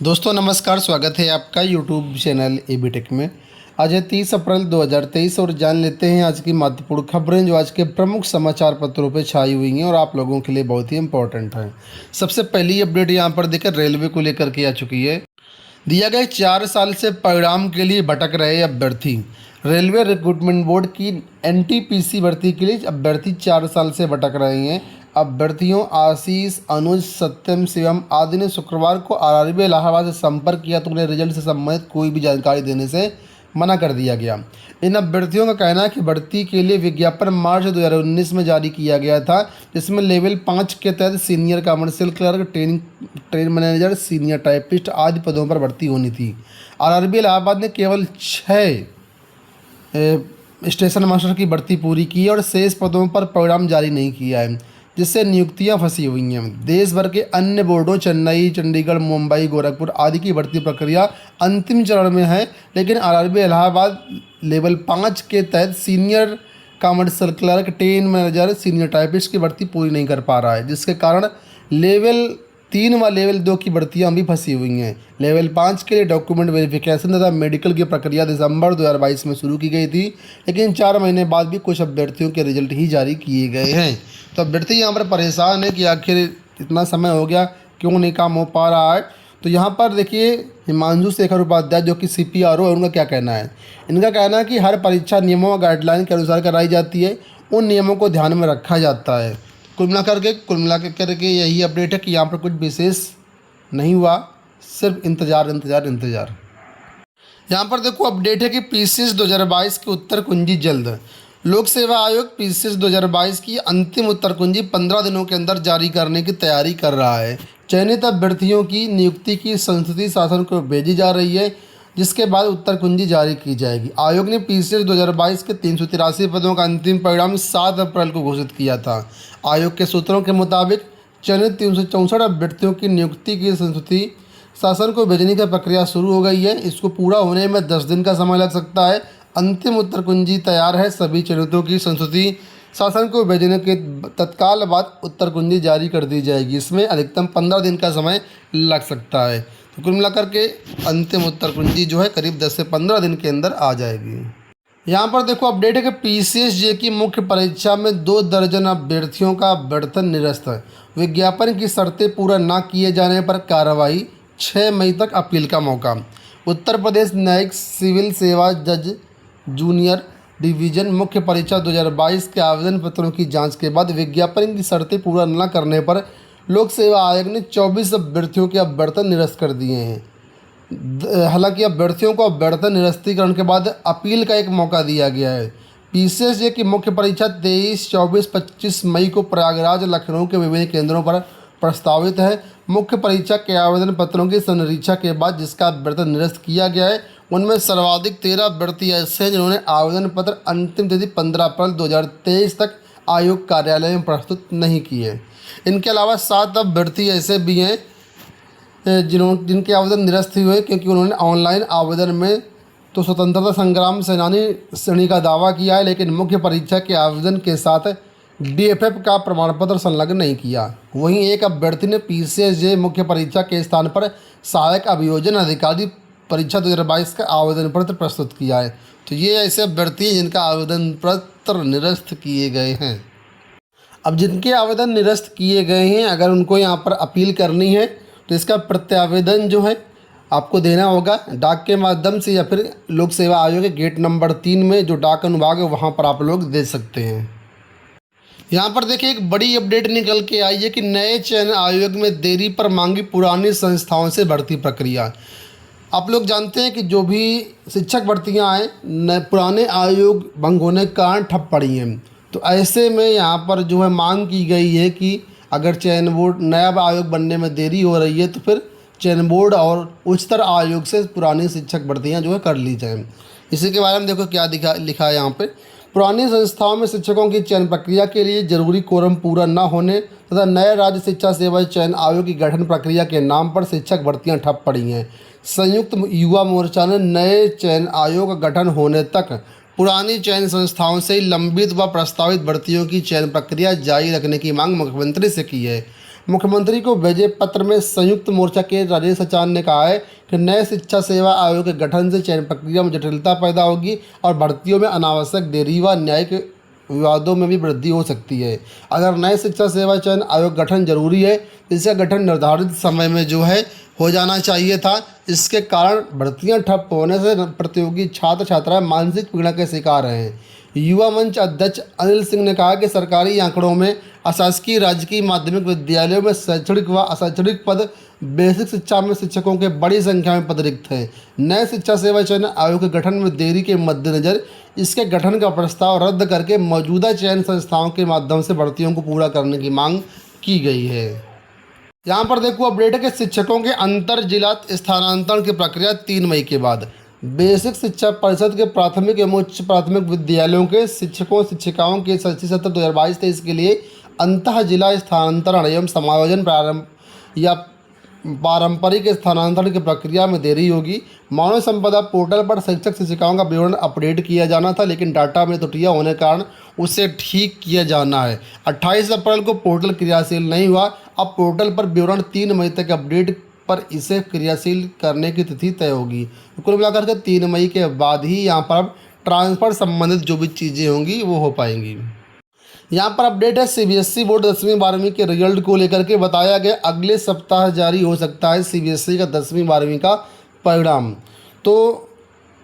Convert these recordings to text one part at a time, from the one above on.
दोस्तों नमस्कार, स्वागत है आपका यूट्यूब चैनल एबी टेक में। आज है 30 अप्रैल 2023 और जान लेते हैं आज की महत्वपूर्ण खबरें जो आज के प्रमुख समाचार पत्रों पर छाई हुई हैं और आप लोगों के लिए बहुत ही इंपॉर्टेंट हैं। सबसे पहली अपडेट यहाँ पर देखकर रेलवे को लेकर के आ चुकी है। दिया गया 4 साल से परिणाम के लिए भटक रहे अभ्यर्थी। रेलवे रिक्रूटमेंट बोर्ड की एनटीपीसी भर्ती के लिए अभ्यर्थी 4 साल से भटक रहे हैं। अभ्यर्थियों आशीष, अनुज, सत्यम, शिवम आदि ने शुक्रवार को आरआरबी इलाहाबाद से संपर्क किया तो उन्हें रिजल्ट से संबंधित कोई भी जानकारी देने से मना कर दिया गया। इन अभ्यर्थियों का कहना है कि भर्ती के लिए विज्ञापन मार्च 2019 में जारी किया गया था, जिसमें लेवल 5 के तहत senior commercial clerk, train manager, senior typist आदि पदों पर भर्ती होनी थी। आरआरबी इलाहाबाद ने केवल 6 स्टेशन मास्टर की भर्ती पूरी की है और शेष पदों पर परिणाम जारी नहीं किया है, जिससे नियुक्तियां फंसी हुई हैं। देश भर के अन्य बोर्डों चेन्नई, चंडीगढ़, मुंबई, गोरखपुर आदि की भर्ती प्रक्रिया अंतिम चरण में है, लेकिन आरआरबी इलाहाबाद लेवल 5 के तहत senior commercial clerk, train manager, senior typist की भर्ती पूरी नहीं कर पा रहा है, जिसके कारण लेवल 3 व लेवल 2 की भर्तियां भी फंसी हुई हैं। लेवल 5 के लिए डॉक्यूमेंट वेरिफिकेशन तथा मेडिकल की प्रक्रिया दिसंबर 2022 में शुरू की गई थी, लेकिन 4 महीने बाद भी कुछ अभ्यर्थियों के रिजल्ट ही जारी किए गए हैं। तो अभ्यर्थी यहाँ पर परेशान है कि आखिर इतना समय हो गया, क्यों नहीं काम हो पा रहा है। तो यहाँ पर देखिए हिमांशु शेखर उपाध्याय जो कि CPRO है, उनका क्या कहना है। इनका कहना है कि हर परीक्षा नियमों और गाइडलाइन के अनुसार कराई जाती है, उन नियमों को ध्यान में रखा जाता है। कुल मिला करके यही अपडेट है कि यहाँ पर कुछ विशेष नहीं हुआ, सिर्फ इंतज़ार। यहाँ पर देखो अपडेट है कि PCS 2022 की उत्तर कुंजी जल्द। लोक सेवा आयोग PCS 2022 की अंतिम उत्तर कुंजी 15 दिनों के अंदर जारी करने की तैयारी कर रहा है। चयनित अभ्यर्थियों की नियुक्ति की संस्तुति शासन को भेजी जा रही है, जिसके बाद उत्तर कुंजी जारी की जाएगी। आयोग ने PCS 2022 के 383 पदों का अंतिम परिणाम 7 अप्रैल को घोषित किया था। आयोग के सूत्रों के मुताबिक चयनित 364 अभ्यर्थियों की नियुक्ति की संस्तुति शासन को भेजने की प्रक्रिया शुरू हो गई है। इसको पूरा होने में 10 दिन का समय लग सकता है। अंतिम उत्तर कुंजी तैयार है। सभी चयनितों की संस्तुति शासन को भेजने के तत्काल बाद उत्तर कुंजी जारी कर दी जाएगी। इसमें अधिकतम 15 दिन का समय लग सकता है। तो कुल मिलाकर के अंतिम उत्तर कुंजी जो है करीब 10 से 15 दिन के अंदर आ जाएगी। यहाँ पर देखो अपडेट है कि PCSJ की मुख्य परीक्षा में 2 दर्जन अभ्यर्थियों का अभ्यर्थन निरस्त है। विज्ञापन की शर्तें पूरा न किए जाने पर कार्रवाई, 6 मई तक अपील का मौका। उत्तर प्रदेश न्यायिक सिविल सेवा जज जूनियर डिवीज़न मुख्य परीक्षा 2022 के आवेदन पत्रों की जांच के बाद विज्ञापन की शर्तें पूरा न करने पर लोक सेवा आयोग ने 24 अभ्यर्थियों के अभ्यर्थन निरस्त कर दिए हैं। हालांकि अभ्यर्थियों को अभ्यर्थन निरस्तीकरण के बाद अपील का एक मौका दिया गया है। PCSJ की मुख्य परीक्षा 23, 24, 25 मई को प्रयागराज, लखनऊ के विभिन्न केंद्रों पर प्रस्तावित है। मुख्य परीक्षा के आवेदन पत्रों की संरीक्षा के बाद जिसका अभ्यर्थन निरस्त किया गया है, उनमें सर्वाधिक 13 अभ्यर्थी ऐसे हैं जिन्होंने आवेदन पत्र अंतिम तिथि 15 अप्रैल 2023 तक आयोग कार्यालय में प्रस्तुत नहीं किए। इनके अलावा 7 अभ्यर्थी ऐसे भी हैं जिनके आवेदन निरस्त हुए क्योंकि उन्होंने ऑनलाइन आवेदन में तो स्वतंत्रता संग्राम सेनानी श्रेणी का दावा किया है, लेकिन मुख्य परीक्षा के आवेदन के साथ DFF का प्रमाण पत्र संलग्न नहीं किया। वहीं एक अभ्यर्थी ने PCSJ मुख्य परीक्षा के स्थान पर सहायक अभियोजन अधिकारी परीक्षा 2022 का आवेदन पत्र प्रस्तुत किया है। तो ये ऐसे अभ्यर्थी हैं जिनका आवेदन पत्र निरस्त किए गए हैं। अब जिनके आवेदन निरस्त किए गए हैं, अगर उनको यहाँ पर अपील करनी है तो इसका प्रत्यावेदन जो है आपको देना होगा डाक के माध्यम से, या फिर लोक सेवा आयोग के गेट नंबर 3 में जो डाक अनुभाग है वहाँ पर आप लोग दे सकते हैं। यहाँ पर देखिए एक बड़ी अपडेट निकल के आई है कि नए चयन आयोग में देरी पर मांगी पुरानी संस्थाओं से भर्ती प्रक्रिया। आप लोग जानते हैं कि जो भी शिक्षक भर्तियाँ आए पुराने आयोग भंग होने के कारण ठप पड़ी हैं। तो ऐसे में यहाँ पर जो है मांग की गई है कि अगर चयन बोर्ड नया आयोग बनने में देरी हो रही है तो फिर चयन बोर्ड और उच्चतर आयोग से पुरानी शिक्षक भर्तियाँ जो है कर ली जाएँ। इसी के बारे में देखो क्या लिखा है यहाँ पे। पुरानी संस्थाओं में शिक्षकों की चयन प्रक्रिया के लिए जरूरी कोरम पूरा न होने तथा नए राज्य शिक्षा सेवा चयन आयोग की गठन प्रक्रिया के नाम पर शिक्षक भर्तियां ठप पड़ी हैं। संयुक्त युवा मोर्चा ने नए चयन आयोग का गठन होने तक पुरानी चयन संस्थाओं से लंबित व प्रस्तावित भर्तियों की चयन प्रक्रिया जारी रखने की मांग मुख्यमंत्री से की है। मुख्यमंत्री को भेजे पत्र में संयुक्त मोर्चा के राजेश आचार्य ने कहा है कि नए शिक्षा सेवा आयोग के गठन से चयन प्रक्रिया में जटिलता पैदा होगी और भर्तियों में अनावश्यक देरी व न्यायिक विवादों में भी वृद्धि हो सकती है। अगर नए शिक्षा सेवा चयन आयोग गठन जरूरी है तो इसका गठन निर्धारित समय में जो है हो जाना चाहिए था। इसके कारण भर्तियां ठप होने से प्रतियोगी छात्र छात्राएं मानसिक पीड़ा के शिकार हैं। युवा मंच अध्यक्ष अनिल सिंह ने कहा कि सरकारी आंकड़ों में अशासकीय राजकीय माध्यमिक विद्यालयों में शैक्षणिक व अशैक्षणिक पद बेसिक शिक्षा में शिक्षकों के बड़ी संख्या में पद रिक्त हैं। नए शिक्षा सेवा चयन आयोग के गठन में देरी के मद्देनज़र इसके गठन का प्रस्ताव रद्द करके मौजूदा चयन संस्थाओं के माध्यम से भर्तियों को पूरा करने की मांग की गई है। यहाँ पर देखो अपडेट है कि शिक्षकों के अंतर जिला स्थानांतरण की प्रक्रिया 3 मई के बाद बेसिक शिक्षा परिषद के प्राथमिक एवं उच्च प्राथमिक विद्यालयों के शिक्षकों शिक्षिकाओं के शैक्षणिक सत्र 2022-23 के लिए अंतः जिला स्थानांतरण एवं समायोजन पारंपरिक स्थानांतरण की प्रक्रिया में देरी होगी। मानव संपदा पोर्टल पर शिक्षक शिक्षिकाओं का विवरण अपडेट किया जाना था, लेकिन डाटा में त्रुटियां होने के कारण उसे ठीक किया जाना है। 28 अप्रैल को पोर्टल क्रियाशील नहीं हुआ। अब पोर्टल पर विवरण 3 मई तक अपडेट पर इसे क्रियाशील करने की तिथि तय होगी। कुल मिलाकर के 3 मई के बाद ही यहाँ पर अब ट्रांसफ़र संबंधित जो भी चीज़ें होंगी वो हो पाएंगी। यहाँ पर अपडेट है सीबीएसई बोर्ड 10वीं 12वीं के रिजल्ट को लेकर के बताया गया अगले सप्ताह जारी हो सकता है सीबीएसई का 10वीं 12वीं का परिणाम। तो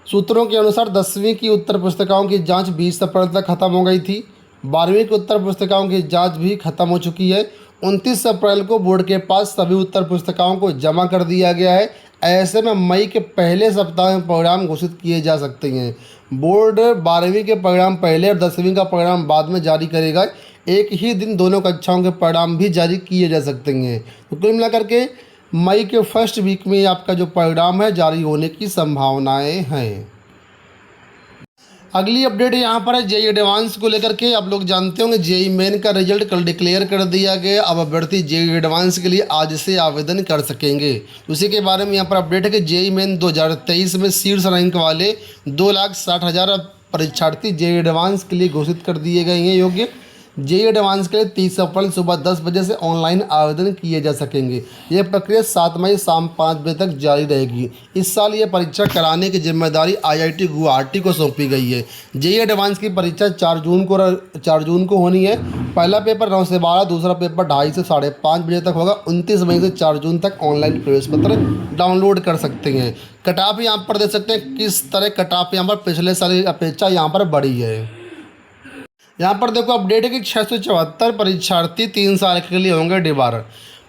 सूत्रों के अनुसार 10वीं की उत्तर पुस्तिकाओं की जांच 20 अप्रैल तक खत्म हो गई थी। 12वीं की उत्तर पुस्तिकाओं की जांच भी खत्म हो चुकी है। 29 अप्रैल को बोर्ड के पास सभी उत्तर पुस्तिकाओं को जमा कर दिया गया है। ऐसे में मई के पहले सप्ताह में परिणाम घोषित किए जा सकते हैं। बोर्ड 12वीं के परिणाम पहले और 10वीं का परिणाम बाद में जारी करेगा। एक ही दिन दोनों कक्षाओं के परिणाम भी जारी किए जा सकते हैं। तो कुल मिलाकर के मई के फर्स्ट वीक में आपका जो परिणाम है जारी होने की संभावनाएं हैं। अगली अपडेट यहाँ पर है जेईई एडवांस को लेकर के। आप लोग जानते होंगे जेईई मेन का रिजल्ट कल डिक्लेयर कर दिया गया। अब अभ्यर्थी जेईई एडवांस के लिए आज से आवेदन कर सकेंगे। उसी के बारे में यहाँ पर अपडेट है कि जेईई मेन 2023 में शीर्ष रैंक वाले 2,60,000 परीक्षार्थी जेईई एडवांस के लिए घोषित कर दिए गए हैं योग्य। जेईई एडवांस के लिए 30 अप्रैल सुबह 10 बजे से ऑनलाइन आवेदन किए जा सकेंगे। यह प्रक्रिया 7 मई शाम 5 बजे तक जारी रहेगी। इस साल ये परीक्षा कराने की जिम्मेदारी आईआईटी गुवाहाटी को सौंपी गई है। जेईई एडवांस की परीक्षा 4 जून को होनी है। पहला पेपर 9 से 12, दूसरा पेपर 2:30 से 5:30 बजे तक होगा। 29 मई से 4 जून तक ऑनलाइन प्रवेश पत्र डाउनलोड कर सकते हैं। कट ऑफ यहाँ पर देख सकते हैं किस तरह कट ऑफ यहाँ पर पिछले साल की अपेक्षा यहाँ पर बढ़ी है। यहाँ पर देखो अपडेट है कि 674 परीक्षार्थी 3 साल के लिए होंगे डिबार।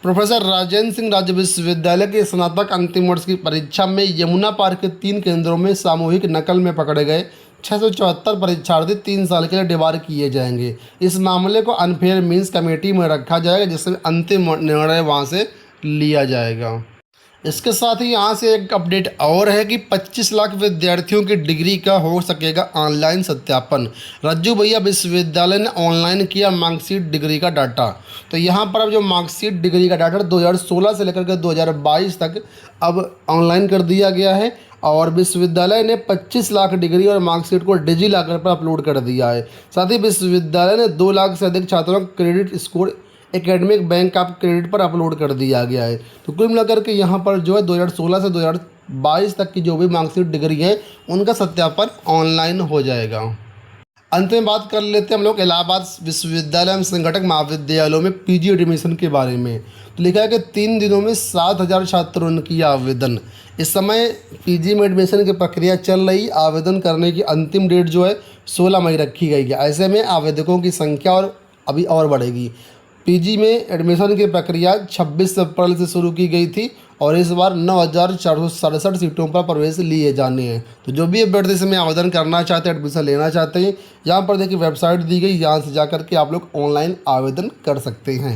प्रोफेसर राजेंद्र सिंह राज्य विश्वविद्यालय के स्नातक अंतिम वर्ष की परीक्षा में यमुना पार के 3 केंद्रों में सामूहिक नकल में पकड़े गए 674 परीक्षार्थी 3 साल के लिए डिबार किए जाएंगे। इस मामले को अनफेयर मीन्स कमेटी में रखा जाएगा, जिसमें अंतिम निर्णय वहाँ से लिया जाएगा। इसके साथ ही यहाँ से एक अपडेट और है कि 25 लाख विद्यार्थियों की डिग्री का हो सकेगा ऑनलाइन सत्यापन। रज्जू भैया विश्वविद्यालय ने ऑनलाइन किया मार्कशीट डिग्री का डाटा। तो यहाँ पर अब जो मार्कशीट डिग्री का डाटा 2016 से लेकर के 2022 तक अब ऑनलाइन कर दिया गया है और विश्वविद्यालय ने 25 लाख डिग्री और मार्कशीट को डिजी लॉकर पर अपलोड कर दिया है। साथ ही विश्वविद्यालय ने 2 लाख से अधिक छात्रों का credit score academic bank of credit पर अपलोड कर दिया गया है। तो कुल मिलाकर के यहाँ पर जो है 2016 से 2022 तक की जो भी मार्कशीट डिग्री है उनका सत्यापन ऑनलाइन हो जाएगा। अंत में बात कर लेते हैं हम लोग इलाहाबाद विश्वविद्यालय एवं संगठक महाविद्यालयों में पीजी एडमिशन के बारे में। तो लिखा है कि 3 दिनों में 7,000 छात्रों ने किया आवेदन। इस समय पीजी में एडमिशन की प्रक्रिया चल रही। आवेदन करने की अंतिम डेट जो है 16 मई रखी गई है। ऐसे में आवेदकों की संख्या अभी और बढ़ेगी। पीजी में एडमिशन की प्रक्रिया 26 अप्रैल से शुरू की गई थी और इस बार 9,467 सीटों पर प्रवेश लिए जाने हैं। तो जो भी अभ्यर्थी इसमें आवेदन करना चाहते हैं, एडमिशन लेना चाहते हैं, यहाँ पर देखिए वेबसाइट दी गई, यहाँ से जाकर के आप लोग ऑनलाइन आवेदन कर सकते हैं।